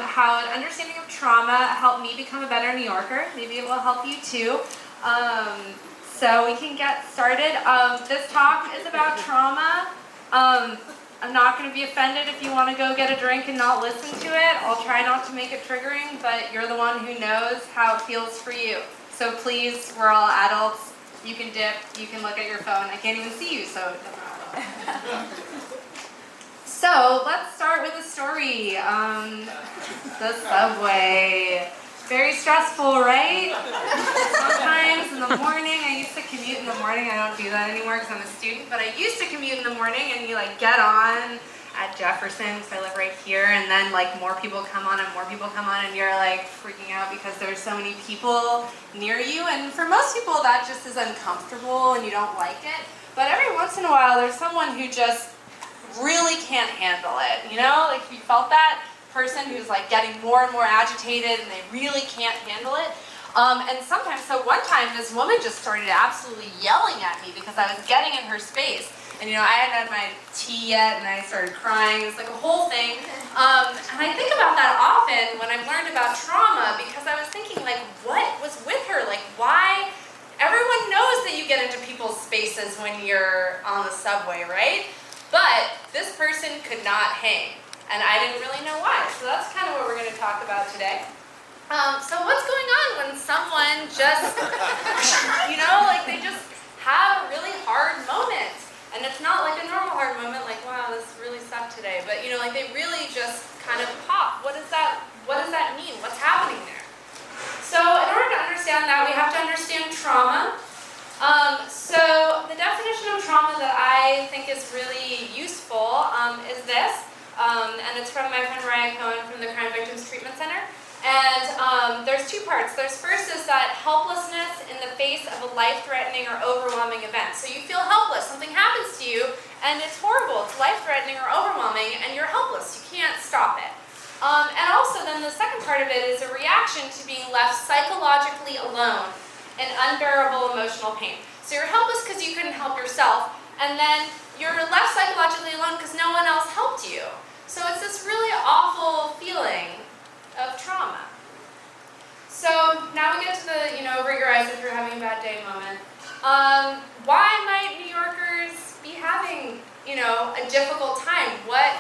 how an understanding of trauma helped me become a better New Yorker. Maybe it will help you too. So we can get started. This talk is about trauma. I'm not going to be offended if you want to go get a drink and not listen to it. I'll try not to make it triggering, but you're the one who knows how it feels for you. So please, we're all adults. You can dip, you can look at your phone. I can't even see you, so it doesn't matter. So let's start with a story. The subway. Very stressful, right? Sometimes in the morning, I used to commute in the morning. I don't do that anymore because I'm a student, but I used to commute in the morning, and you get on at Jefferson, because I live right here, and then more people come on and more people come on, and you're freaking out because there's so many people near you, and for most people that just is uncomfortable and you don't like it. But every once in a while, there's someone who just really can't handle it, if you felt that person who's getting more and more agitated and they really can't handle it. And sometimes, so one time this woman just started absolutely yelling at me because I was getting in her space. And I hadn't had my tea yet and I started crying. It's a whole thing. And I think about that often when I've learned about trauma, because I was thinking what was with her? Why? Everyone knows that you get into people's spaces when you're on the subway, right? But this person could not hang. And I didn't really know why. So that's kind of what we're going to talk about today. So what's going on when someone just, they just have a really hard moment. And it's not a normal hard moment, wow, this really sucked today. But, they really just kind of pop. What does that mean? What's happening there? So in order to understand that, we have to understand trauma. So the definition of trauma that I think is really useful is this. And it's from my friend Ryan Cohen from the Crime Victims Treatment Center. And there's two parts. There's first is that helplessness in the face of a life-threatening or overwhelming event. So you feel helpless. Something happens to you, and it's horrible. It's life-threatening or overwhelming, and you're helpless. You can't stop it. And also then the second part of it is a reaction to being left psychologically alone in unbearable emotional pain. So you're helpless because you couldn't help yourself, and then you're left psychologically alone because no one else helped you. So it's this really awful feeling of trauma. So now we get to the, avert your eyes if you're having a bad day moment. Why might New Yorkers be having, a difficult time? What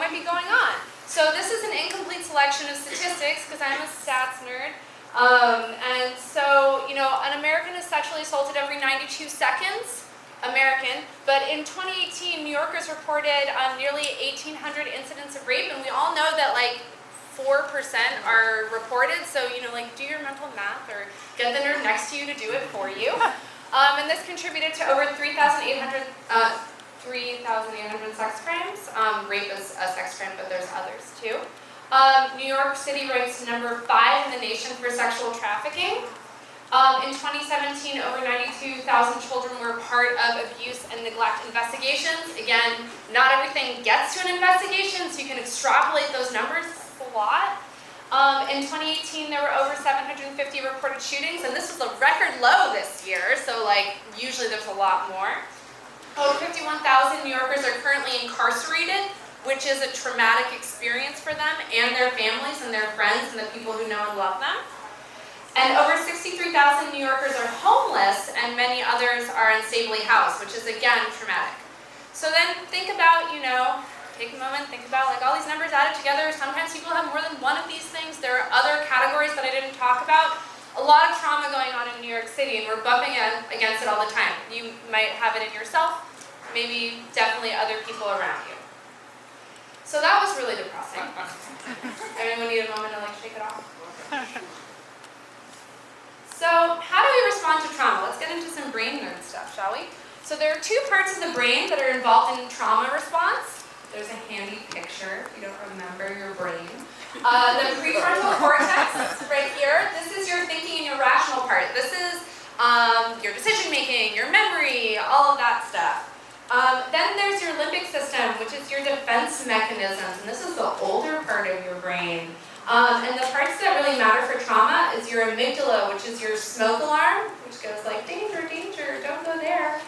might be going on? So this is an incomplete selection of statistics because I'm a stats nerd. And so, an American is sexually assaulted every 92 seconds. American, but in 2018, New Yorkers reported nearly 1,800 incidents of rape, and we all know that 4% are reported, so do your mental math or get the nerd next to you to do it for you. And this contributed to over 3,800 sex crimes. Rape is a sex crime, but there's others too. New York City ranks number 5 in the nation for sexual trafficking. In 2017, over 92,000 children were part of abuse and neglect investigations. Again, not everything gets to an investigation, so you can extrapolate those numbers. It's a lot. In 2018, there were over 750 reported shootings, and this was a record low this year, so usually there's a lot more. Over 51,000 New Yorkers are currently incarcerated, which is a traumatic experience for them and their families and their friends and the people who know and love them. And over 63,000 New Yorkers are homeless, and many others are unstably housed, which is, again, traumatic. So then think about, take a moment, think about all these numbers added together. Sometimes people have more than one of these things. There are other categories that I didn't talk about. A lot of trauma going on in New York City, and we're bumping against it all the time. You might have it in yourself, maybe definitely other people around you. So that was really depressing. Everyone need a moment to shake it off? So how do we respond to trauma? Let's get into some brain nerd stuff, shall we? So there are two parts of the brain that are involved in trauma response. There's a handy picture if you don't remember your brain. The prefrontal cortex right here. This is your thinking and your rational part. This is your decision making, your memory, all of that stuff. Then there's your limbic system, which is your defense mechanisms, and this is the older part of your brain. And the parts that really matter for trauma is your amygdala, which is your smoke alarm, which goes danger, danger, don't go there.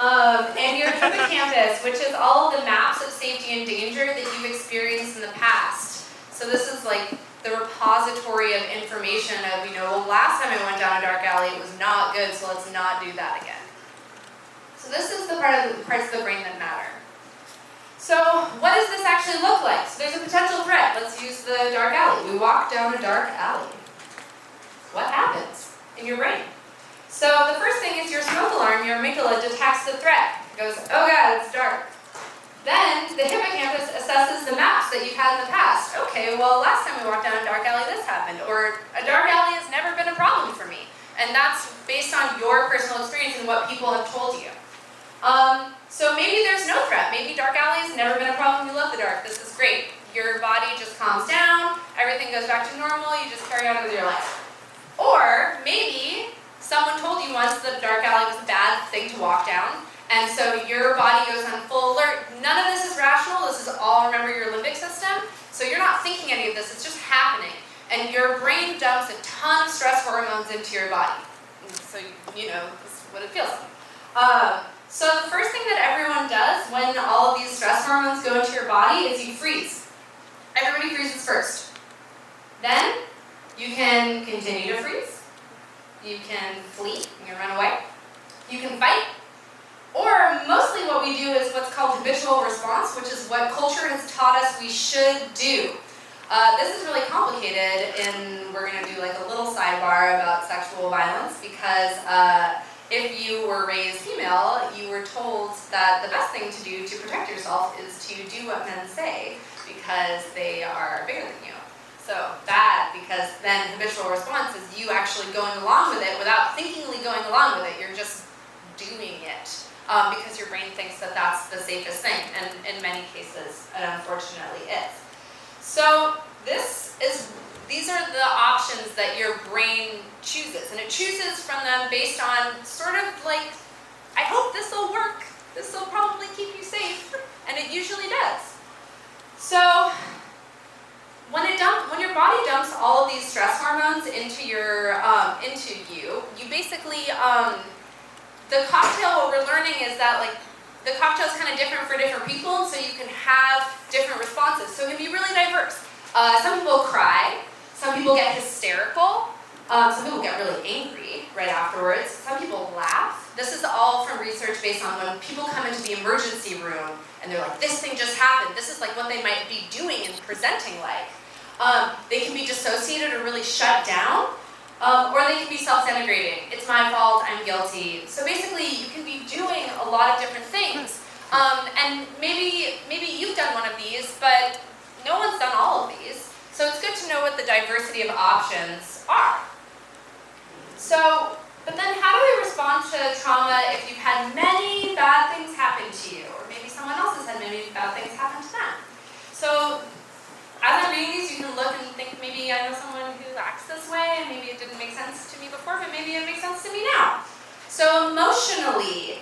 And your hippocampus, which is all of the maps of safety and danger that you've experienced in the past. So this is like the repository of information of, well, last time I went down a dark alley, it was not good, so let's not do that again. So this is the parts of the brain that matter. So what does this actually look like? So there's a potential threat. Let's use the dark alley. We walk down a dark alley. What happens in your brain? So the first thing is your smoke alarm, your amygdala detects the threat. It goes, oh God, it's dark. Then the hippocampus assesses the maps that you've had in the past. Okay, well, last time we walked down a dark alley, this happened. Or a dark alley has never been a problem for me. And that's based on your personal experience and what people have told you. So maybe there's no threat. Maybe dark alley has never been a problem. You love the dark. This is great. Your body just calms down. Everything goes back to normal. You just carry on with your life. Or maybe someone told you once that a dark alley was a bad thing to walk down. And so your body goes on full alert. None of this is rational. This is all, remember, your limbic system. So you're not thinking any of this. It's just happening. And your brain dumps a ton of stress hormones into your body. And so, this is what it feels like. So the first thing that everyone does when all of these stress hormones go into your body is you freeze. Everybody freezes first. Then you can continue to freeze. You can flee. You can run away. You can fight. Or mostly what we do is what's called habitual response, which is what culture has taught us we should do. This is really complicated, and we're going to do like a little sidebar about sexual violence because if you were raised female, you were told that the best thing to do to protect yourself is to do what men say because they are bigger than you. So bad, because then habitual response is you actually going along with it without thinkingly going along with it. You're just doing it. Because your brain thinks that that's the safest thing, and in many cases, it unfortunately is. So these are the options that your brain chooses, and it chooses from them based on sort of like, I hope this will work, this will probably keep you safe, and it usually does. So when your body dumps all of these stress hormones into you basically. The cocktail, what we're learning is that the cocktail is kind of different for different people, and so you can have different responses. So it can be really diverse. Some people cry, some people get hysterical, some people get really angry right afterwards, some people laugh. This is all from research based on when people come into the emergency room and they're like, this thing just happened. This is like what they might be doing and presenting like. They can be dissociated or really shut down. Or they can be self-denigrating. It's my fault, I'm guilty. So basically, you can be doing a lot of different things. And maybe you've done one of these, but no one's done all of these. So it's good to know what the diversity of options are. So, but then how do we respond to trauma if you've had many bad things happen to you? Or maybe someone else has had many bad things happen to them. So, as I'm reading these, you can look and think, maybe I know someone who acts this way, and maybe it didn't make sense to me before, but maybe it makes sense to me now. So emotionally,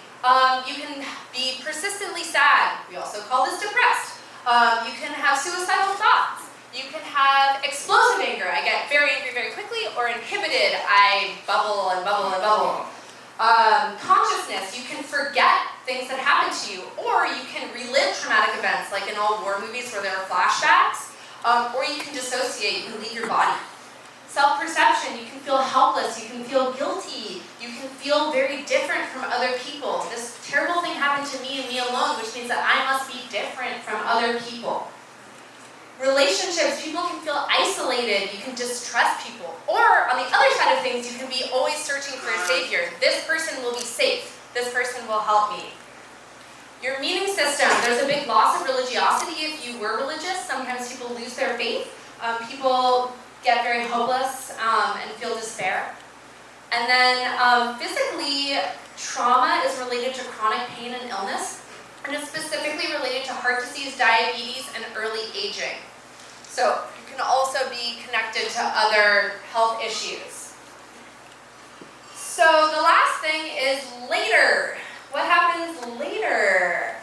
you can be persistently sad. We also call this depressed. You can have suicidal thoughts. You can have explosive anger. I get very angry very quickly, or inhibited. I bubble and bubble and bubble. Consciousness, you can forget things that happened to you, or you can relive traumatic events, like in all war movies where there are flashbacks. Or you can dissociate, you can leave your body. Self-perception, you can feel helpless, you can feel guilty, you can feel very different from other people. This terrible thing happened to me and me alone, which means that I must be different from other people. Relationships, people can feel isolated, you can distrust people. Or, on the other side of things, you can be always searching for a savior. This person will be safe, this person will help me. Your meaning system, there's a big loss of religiosity if you were religious. Sometimes people lose their faith. People get very hopeless and feel despair. And then physically, trauma is related to chronic pain and illness, and it's specifically related to heart disease, diabetes, and early aging. So it can also be connected to other health issues. So the last thing is later. What happens later?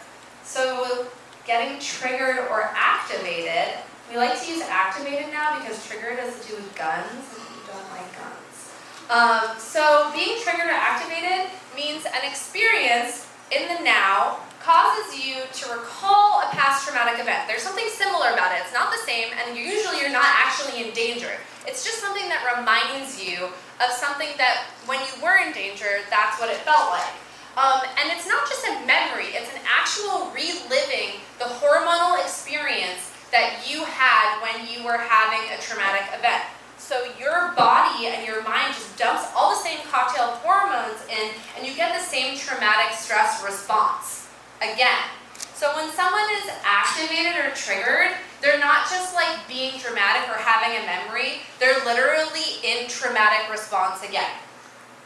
So getting triggered or activated. We like to use activated now because triggered has to do with guns, and we don't like guns. So being triggered or activated means an experience in the now causes you to recall a past traumatic event. There's something similar about it. It's not the same, and usually you're not actually in danger. It's just something that reminds you of something that when you were in danger, that's what it felt like. And it's not just a memory, it's an actual reliving the hormonal experience that you had when you were having a traumatic event. So your body and your mind just dumps all the same cocktail of hormones in, and you get the same traumatic stress response again. So when someone is activated or triggered, they're not just like being dramatic or having a memory, they're literally in traumatic response again.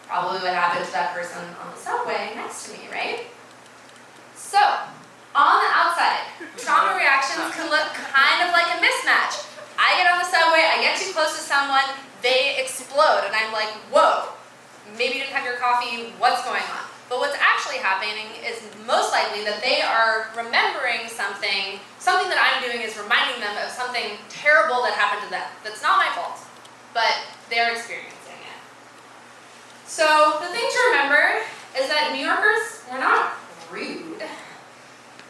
Probably what happened to that person on the subway next to me, right? So, on the outside, trauma reactions can look kind of like a mismatch. I get on the subway, I get too close to someone, they explode, and I'm like, whoa, maybe you didn't have your coffee, what's going on? But what's actually happening is most likely that they are remembering something that I'm doing is reminding them of something terrible that happened to them. That's not my fault, but they're experiencing it. So the thing to remember is that New Yorkers, we're not rude.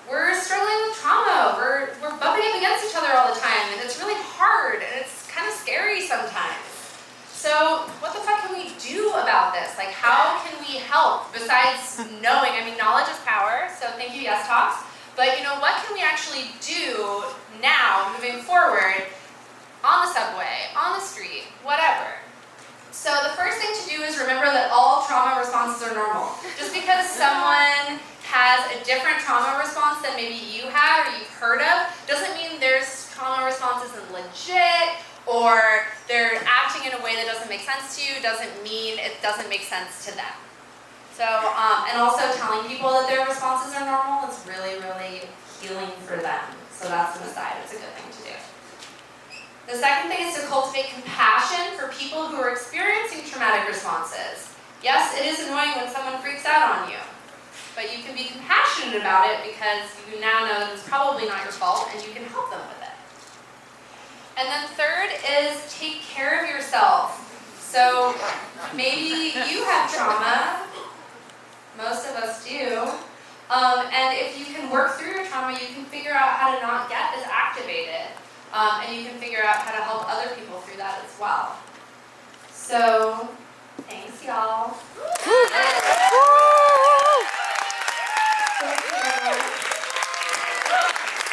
We're struggling with trauma. We're bumping up against each other all the time, and it's really hard, and it's kind of scary sometimes. So what the fuck can we do about this? Like, how can we help besides knowing? I mean, knowledge is power, so thank you, Yes Talks. But you know, what can we actually do now, moving forward, on the subway, on the street, whatever? So the first thing to do is remember that all trauma responses are normal. Just because someone has a different trauma response than maybe you had or you've heard of, doesn't mean there's trauma response isn't legit, or they're acting in a way that doesn't make sense to you, doesn't mean it doesn't make sense to them. So, and also telling people that their responses are normal is really, really healing for them. So that's an aside, it's a good thing to do. The second thing is to cultivate compassion for people who are experiencing traumatic responses. Yes, it is annoying when someone freaks out on you, but you can be compassionate about it because you now know that it's probably not your fault and you can help them with it. And then third is take care of yourself. So maybe you have trauma, most of us do, and if you can work through your trauma, you can figure out how to not get as activated. And you can figure out how to help other people through that as well. So, thanks y'all.